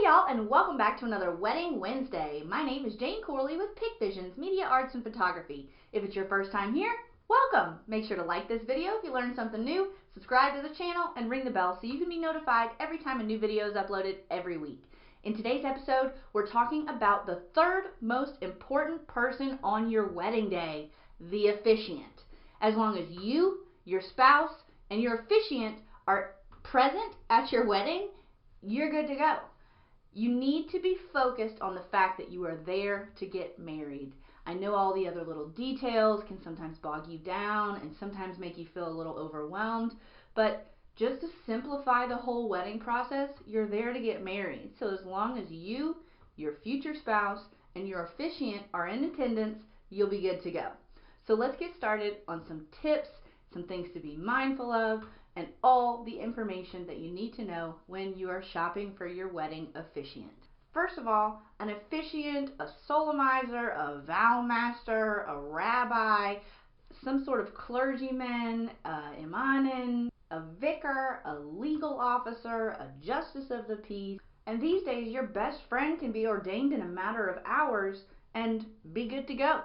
y'all, and welcome back to another Wedding Wednesday. My name is Jane Corley with Pic Visions Media Arts and Photography. If it's your first time here, welcome! Make sure to like this video if you learned something new, subscribe to the channel, and ring the bell so you can be notified every time a new video is uploaded every week. In today's episode, we're talking about the third most important person on your wedding day, the officiant. As long as you, your spouse, and your officiant are present at your wedding, you're good to go. You need to be focused on the fact that you are there to get married. I know all the other little details can sometimes bog you down and sometimes make you feel a little overwhelmed, but just to simplify the whole wedding process, you're there to get married. So as long as you, your future spouse, and your officiant are in attendance, you'll be good to go. So let's get started on some tips, some things to be mindful of, and all the information that you need to know when you are shopping for your wedding officiant. First of all, an officiant, a solemnizer, a vow master, a rabbi, some sort of clergyman, imanin, a vicar, a legal officer, a justice of the peace. And these days, your best friend can be ordained in a matter of hours and be good to go.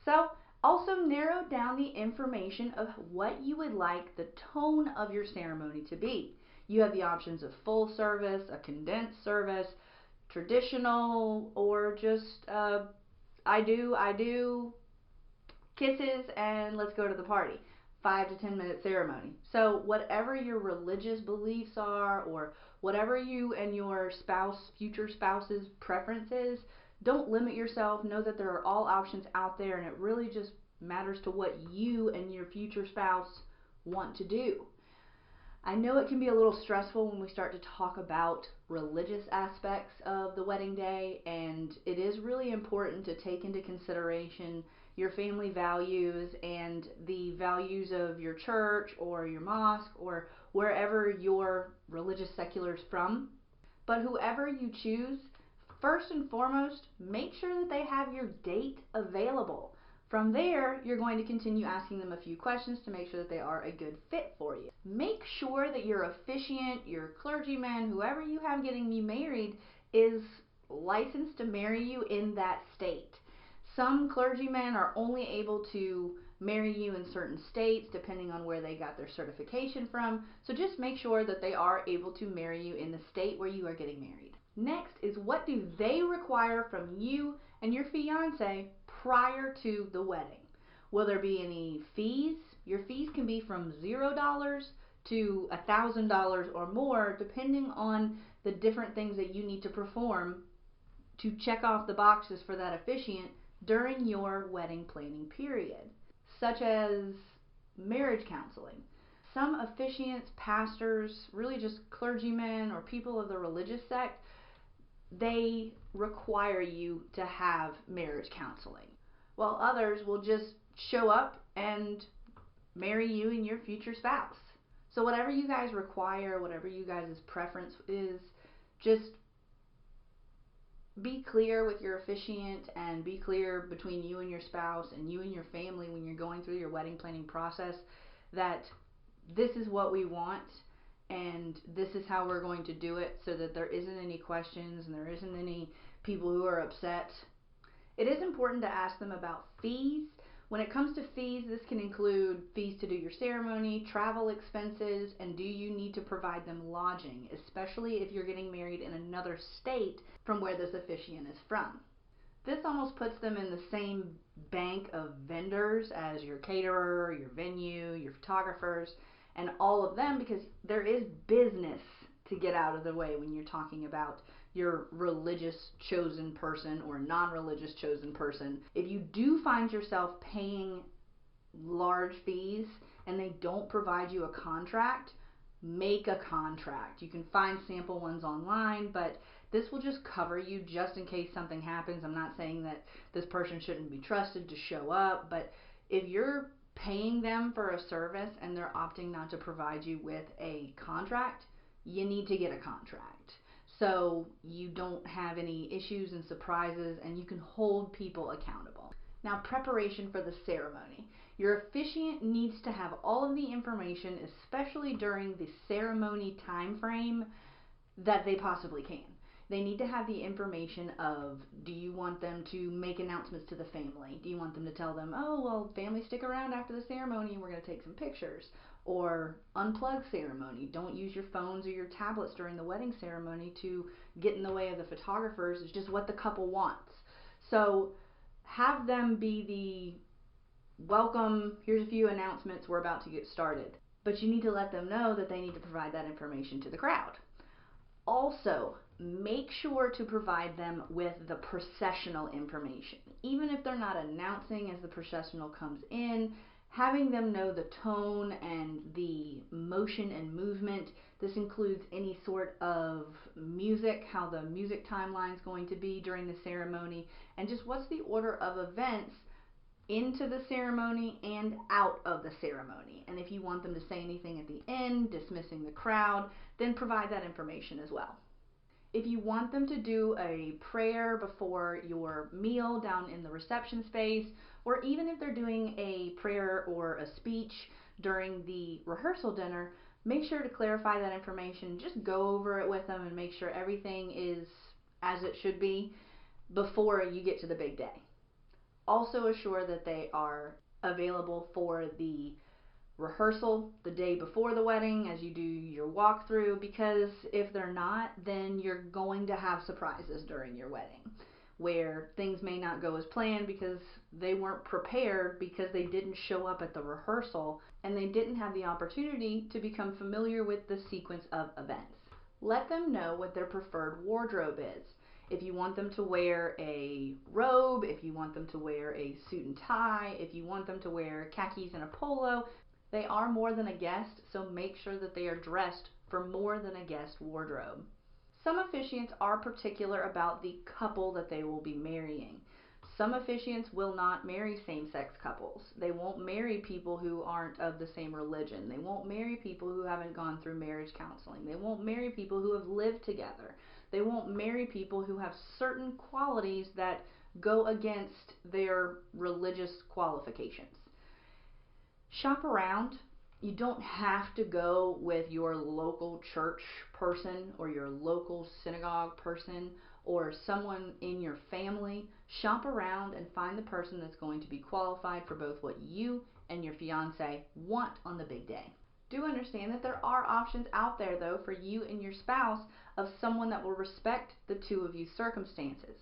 So, also narrow down the information of what you would like the tone of your ceremony to be. You have the options of full service, a condensed service, traditional, or just I do, kisses, and let's go to the party. 5 to 10 minute ceremony. So whatever your religious beliefs are, or whatever you and your future spouse's preference is, don't limit yourself. Know that there are all options out there, and it really just matters to what you and your future spouse want to do. I know it can be a little stressful when we start to talk about religious aspects of the wedding day, and it is really important to take into consideration your family values and the values of your church or your mosque or wherever your religious secular is from. But whoever you choose, first and foremost, make sure that they have your date available. From there, you're going to continue asking them a few questions to make sure that they are a good fit for you. Make sure that your officiant, your clergyman, whoever you have getting you married, is licensed to marry you in that state. Some clergymen are only able to marry you in certain states depending on where they got their certification from. So just make sure that they are able to marry you in the state where you are getting married. Next is, what do they require from you and your fiance prior to the wedding? Will there be any fees? Your fees can be from $0 to $1,000 or more, depending on the different things that you need to perform to check off the boxes for that officiant during your wedding planning period, such as marriage counseling. Some officiants, pastors, really just clergymen or people of the religious sect, they require you to have marriage counseling, while others will just show up and marry you and your future spouse. So whatever you guys require, whatever you guys' preference is, just be clear with your officiant and be clear between you and your spouse and you and your family when you're going through your wedding planning process that this is what we want and this is how we're going to do it, so that there isn't any questions and there isn't any people who are upset. It is important to ask them about fees. When it comes to fees, this can include fees to do your ceremony, travel expenses, and do you need to provide them lodging, especially if you're getting married in another state from where this officiant is from. This almost puts them in the same bank of vendors as your caterer, your venue, your photographers, and all of them, because there is business to get out of the way when you're talking about your religious chosen person or non-religious chosen person. If you do find yourself paying large fees and they don't provide you a contract, make a contract. You can find sample ones online, but this will just cover you just in case something happens. I'm not saying that this person shouldn't be trusted to show up, but if you're paying them for a service and they're opting not to provide you with a contract, you need to get a contract so you don't have any issues and surprises and you can hold people accountable. Now, preparation for the ceremony. Your officiant needs to have all of the information, especially during the ceremony time frame, that they possibly can. They need to have the information of, do you want them to make announcements to the family? Do you want them to tell them, oh, well, family, stick around after the ceremony and we're going to take some pictures? Or unplug ceremony. Don't use your phones or your tablets during the wedding ceremony to get in the way of the photographers. It's just what the couple wants. So have them be the welcome, here's a few announcements, we're about to get started. But you need to let them know that they need to provide that information to the crowd. Also, make sure to provide them with the processional information. Even if they're not announcing as the processional comes in, having them know the tone and the motion and movement. This includes any sort of music, how the music timeline is going to be during the ceremony, and just what's the order of events into the ceremony and out of the ceremony. And if you want them to say anything at the end, dismissing the crowd, then provide that information as well. If you want them to do a prayer before your meal down in the reception space, or even if they're doing a prayer or a speech during the rehearsal dinner, make sure to clarify that information. Just go over it with them and make sure everything is as it should be before you get to the big day. Also assure that they are available for the rehearsal the day before the wedding as you do your walkthrough, because if they're not, then you're going to have surprises during your wedding where things may not go as planned because they weren't prepared, because they didn't show up at the rehearsal and they didn't have the opportunity to become familiar with the sequence of events. Let them know what their preferred wardrobe is. If you want them to wear a robe, if you want them to wear a suit and tie, if you want them to wear khakis and a polo, they are more than a guest, so make sure that they are dressed for more than a guest wardrobe. Some officiants are particular about the couple that they will be marrying. Some officiants will not marry same-sex couples. They won't marry people who aren't of the same religion. They won't marry people who haven't gone through marriage counseling. They won't marry people who have lived together. They won't marry people who have certain qualities that go against their religious qualifications. Shop around. You don't have to go with your local church person or your local synagogue person or someone in your family. Shop around and find the person that's going to be qualified for both what you and your fiance want on the big day. Do understand that there are options out there, though, for you and your spouse of someone that will respect the two of you circumstances.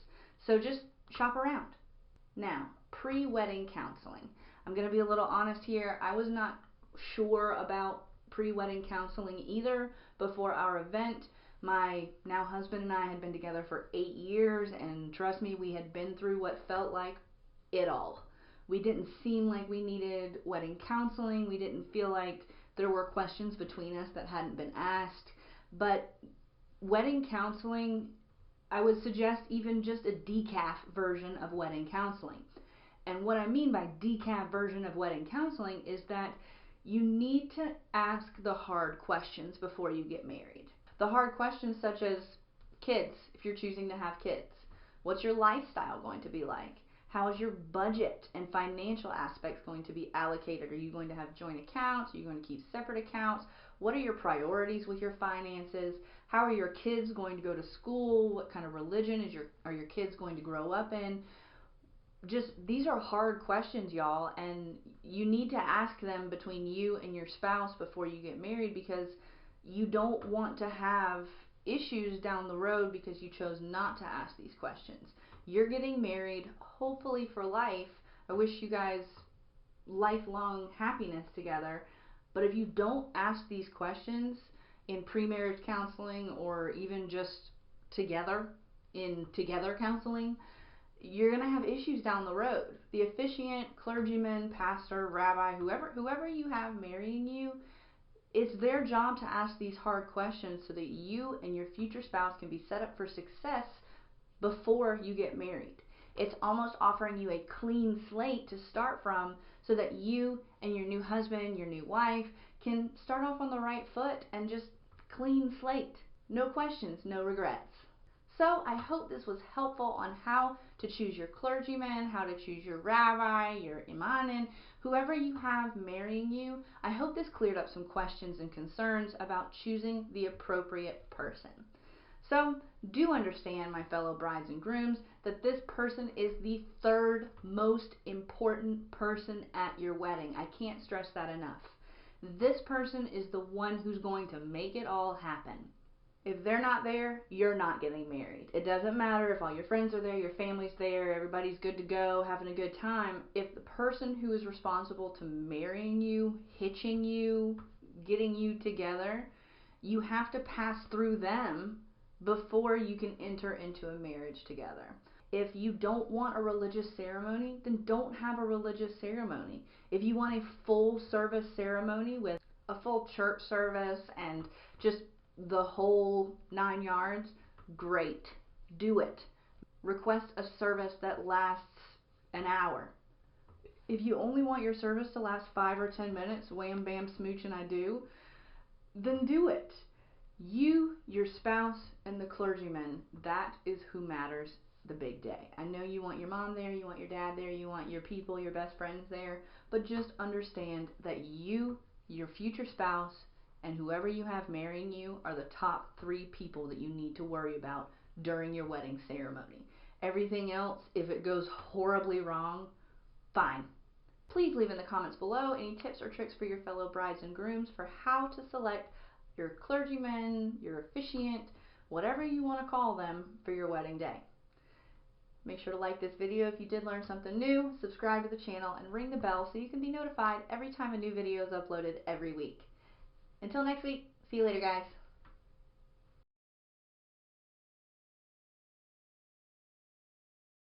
So just shop around. Now, pre-wedding counseling. I'm going to be a little honest here. I was not sure about pre-wedding counseling either before our event. My now husband and I had been together for 8 years, and trust me, we had been through what felt like it all. We didn't seem like we needed wedding counseling. We didn't feel like there were questions between us that hadn't been asked. But wedding counseling, I would suggest even just a decaf version of wedding counseling. And what I mean by decaf version of wedding counseling is that you need to ask the hard questions before you get married. The hard questions such as kids, if you're choosing to have kids. What's your lifestyle going to be like? How is your budget and financial aspects going to be allocated? Are you going to have joint accounts? Are you going to keep separate accounts? What are your priorities with your finances? How are your kids going to go to school? What kind of religion are your kids going to grow up in? Just, these are hard questions, y'all, and you need to ask them between you and your spouse before you get married, because you don't want to have issues down the road because you chose not to ask these questions. You're getting married, hopefully for life. I wish you guys lifelong happiness together. But if you don't ask these questions in pre-marriage counseling, or even just together in together counseling, you're going to have issues down the road. The officiant, clergyman, pastor, rabbi, whoever you have marrying you, it's their job to ask these hard questions so that you and your future spouse can be set up for success before you get married. It's almost offering you a clean slate to start from so that you and your new husband, your new wife, can start off on the right foot and just clean slate. No questions, no regrets. So I hope this was helpful on how to choose your clergyman, how to choose your rabbi, your imanin, whoever you have marrying you. I hope this cleared up some questions and concerns about choosing the appropriate person. So do understand, my fellow brides and grooms, that this person is the third most important person at your wedding. I can't stress that enough. This person is the one who's going to make it all happen. If they're not there, you're not getting married. It doesn't matter if all your friends are there, your family's there, everybody's good to go, having a good time. If the person who is responsible to marrying you, hitching you, getting you together, you have to pass through them before you can enter into a marriage together. If you don't want a religious ceremony, then don't have a religious ceremony. If you want a full service ceremony with a full church service and just the whole 9 yards, great. Do it. Request a service that lasts an hour. If you only want your service to last 5 or 10 minutes, wham bam smooch and I do, then do it. You, your spouse, and the clergyman, that is who matters the big day. I know you want your mom there, you want your dad there, you want your people, your best friends there, but just understand that you, your future spouse, and whoever you have marrying you are the top 3 people that you need to worry about during your wedding ceremony. Everything else, if it goes horribly wrong, fine. Please leave in the comments below any tips or tricks for your fellow brides and grooms for how to select your clergyman, your officiant, whatever you want to call them for your wedding day. Make sure to like this video if you did learn something new, subscribe to the channel, and ring the bell so you can be notified every time a new video is uploaded every week. Until next week, see you later, guys.